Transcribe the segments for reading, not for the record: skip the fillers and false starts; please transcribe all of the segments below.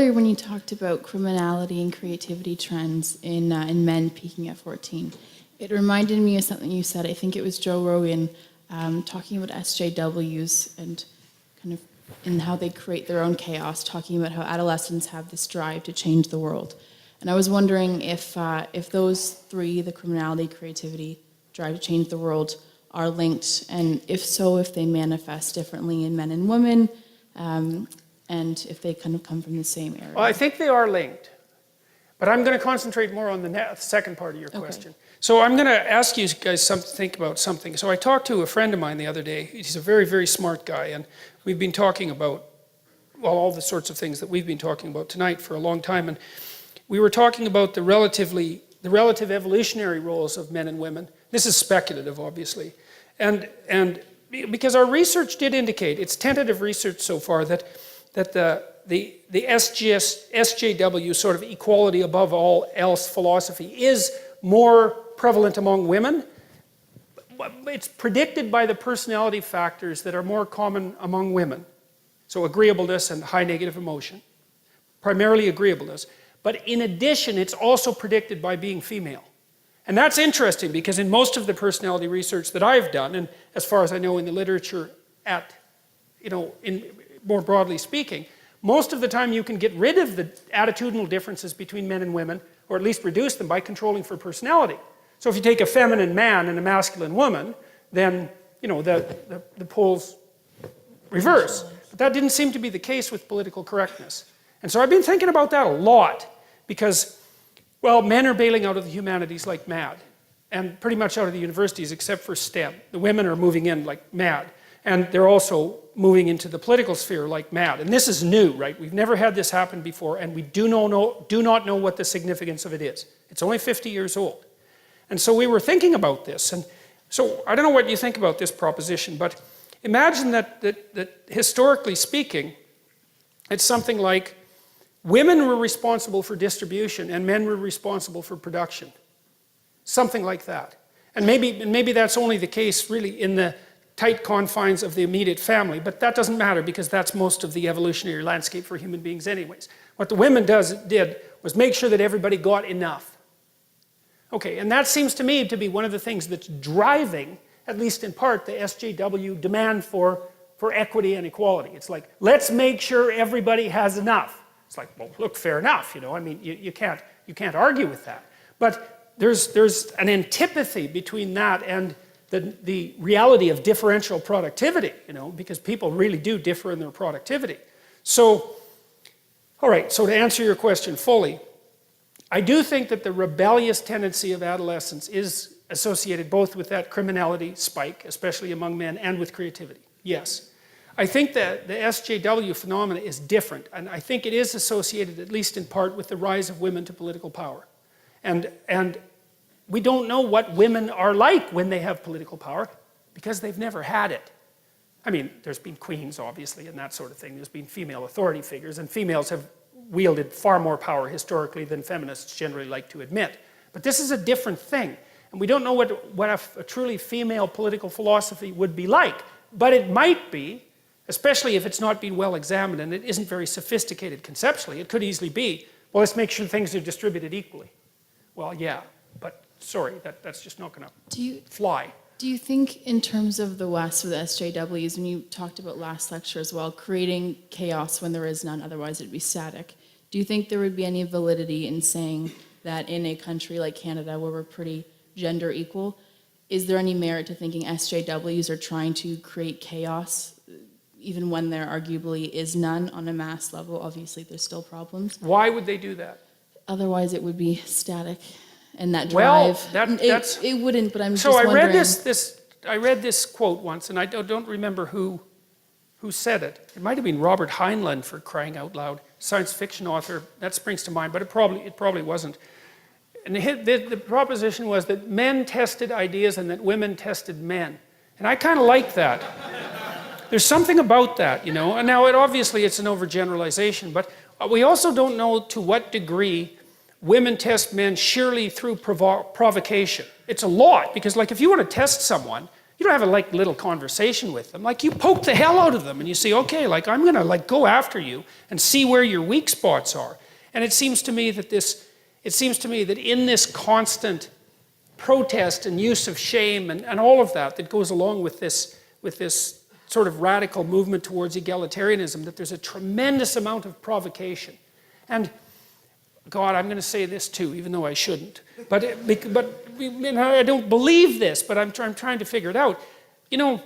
earlier when you talked about criminality and creativity trends in men peaking at 14, it reminded me of something you said. I think it was Joe Rogan talking about SJWs and kind of in how they create their own chaos, talking about how adolescents have this drive to change the world. And I was wondering if those three, the criminality, creativity, drive to change the world, are linked, and if so, if they manifest differently in men and women, and if they kind of come from the same area. Well, I think they are linked, but I'm going to concentrate more on the second part of your question. So I'm going to ask you guys to think about something. So I talked to a friend of mine the other day. He's a very, very smart guy, and we've been talking about, well, all the sorts of things that we've been talking about tonight for a long time, and we were talking about the relative evolutionary roles of men and women. This is speculative, obviously, and because our research did indicate, it's tentative research so far, that the SJW sort of equality above all else philosophy is more prevalent among women. It's predicted by the personality factors that are more common among women. So agreeableness and high negative emotion, primarily agreeableness. But in addition, it's also predicted by being female. And that's interesting because in most of the personality research that I've done, and as far as I know in the literature more broadly speaking, most of the time you can get rid of the attitudinal differences between men and women, or at least reduce them by controlling for personality. So if you take a feminine man and a masculine woman, then the poles reverse. But that didn't seem to be the case with political correctness. And so I've been thinking about that a lot because, well, men are bailing out of the humanities like mad, and pretty much out of the universities except for STEM. The women are moving in like mad, and they're also moving into the political sphere like mad. And this is new, right? We've never had this happen before, and we do not know what the significance of it is. It's only 50 years old. And so we were thinking about this, and so I don't know what you think about this proposition, but imagine that historically speaking, it's something like women were responsible for distribution and men were responsible for production. Something like that. And maybe that's only the case really in the tight confines of the immediate family, but that doesn't matter because that's most of the evolutionary landscape for human beings anyways. What the women did was make sure that everybody got enough. Okay, and that seems to me to be one of the things that's driving, at least in part, the SJW demand for equity and equality. It's like, let's make sure everybody has enough. It's like, well, look, fair enough, I mean, you can't argue with that. But there's an antipathy between that and the reality of differential productivity, because people really do differ in their productivity. So, all right, so to answer your question fully, I do think that the rebellious tendency of adolescence is associated both with that criminality spike, especially among men, and with creativity. Yes. I think that the SJW phenomena is different, and I think it is associated, at least in part, with the rise of women to political power. And we don't know what women are like when they have political power, because they've never had it. I mean, there's been queens, obviously, and that sort of thing. There's been female authority figures, and females have wielded far more power historically than feminists generally like to admit. But this is a different thing, and we don't know what a truly female political philosophy would be like. But it might be, especially if it's not been well examined and it isn't very sophisticated conceptually. It could easily be, well, let's make sure things are distributed equally. Well, yeah, but sorry, that's just not going to fly. Do you think in terms of the West with the SJWs, and you talked about last lecture as well, creating chaos when there is none, otherwise it'd be static, do you think there would be any validity in saying that in a country like Canada where we're pretty gender equal, is there any merit to thinking SJWs are trying to create chaos even when there arguably is none on a mass level? Obviously there's still problems. Why would they do that? Otherwise it would be static. And that drive, it wouldn't, but I'm just wondering. So I read this quote once, and I don't remember who said it. It might have been Robert Heinlein, for crying out loud, science fiction author. That springs to mind, but it probably wasn't. And the proposition was that men tested ideas and that women tested men. And I kind of like that. There's something about that, And now, obviously, it's an overgeneralization, but we also don't know to what degree women test men sheerly through provocation. It's a lot, because if you want to test someone, You don't have a like little conversation with them. Like you poke the hell out of them and you say, okay, like I'm gonna like go after you and see where your weak spots are. And it seems to me that in this constant protest and use of shame and all of that goes along with this sort of radical movement towards egalitarianism, that there's a tremendous amount of provocation. And God, I'm going to say this too, even though I shouldn't. But I don't believe this, but I'm trying to figure it out. You know,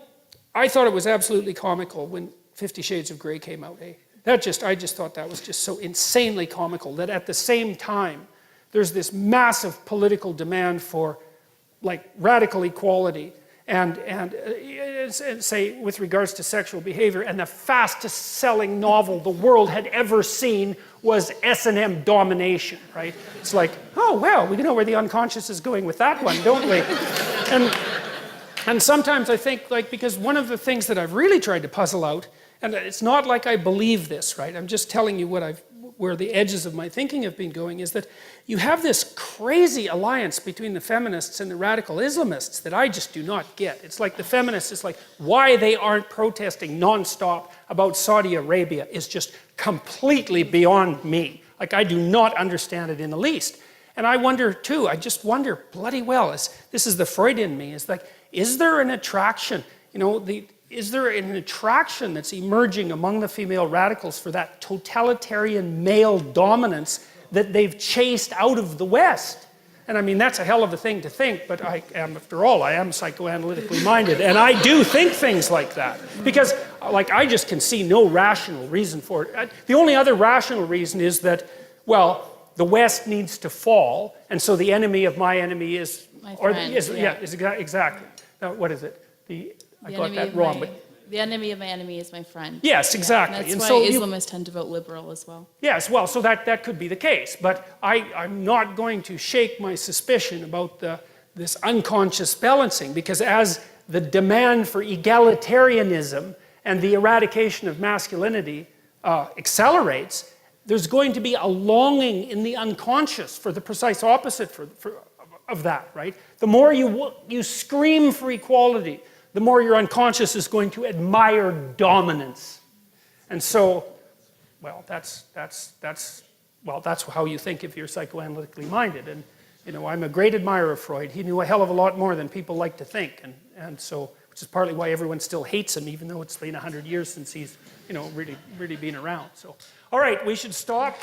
I thought it was absolutely comical when 50 Shades of Grey came out. Eh? I just thought that was just so insanely comical that at the same time, there's this massive political demand for like radical equality and say with regards to sexual behavior, and the fastest selling novel the world had ever seen was S&M Domination, right? It's like, oh well, we know where the unconscious is going with that one, don't we? And sometimes I think, like, because one of the things that I've really tried to puzzle out, and it's not like I believe this, right? I'm just telling you where the edges of my thinking have been going, is that you have this crazy alliance between the feminists and the radical Islamists that I just do not get. It's like the feminists, it's like why they aren't protesting nonstop about Saudi Arabia is just completely beyond me. Like I do not understand it in the least. And I wonder too, I just wonder bloody well, this is the Freud in me, is like, is there an attraction, you know, is there an attraction that's emerging among the female radicals for that totalitarian male dominance that they've chased out of the West? And I mean, that's a hell of a thing to think, but after all, I am psychoanalytically minded, and I do think things like that. Because, like, I just can see no rational reason for it. The only other rational reason is that, well, the West needs to fall, and so the enemy of my enemy is... My friend, exactly. Now, what is it? I got that wrong, wrong, but... The enemy of my enemy is my friend. Yes, exactly. Yeah, and that's why Islamists tend to vote liberal as well. Yes, well, so that could be the case. But I'm not going to shake my suspicion about this unconscious balancing, because as the demand for egalitarianism and the eradication of masculinity accelerates, there's going to be a longing in the unconscious for the precise opposite of that, right? The more you scream for equality, the more your unconscious is going to admire dominance. And so, well, that's how you think if you're psychoanalytically minded. And, you know, I'm a great admirer of Freud. He knew a hell of a lot more than people like to think. And so, which is partly why everyone still hates him, even though it's been 100 years since he's, you know, really been around. So, all right, we should stop.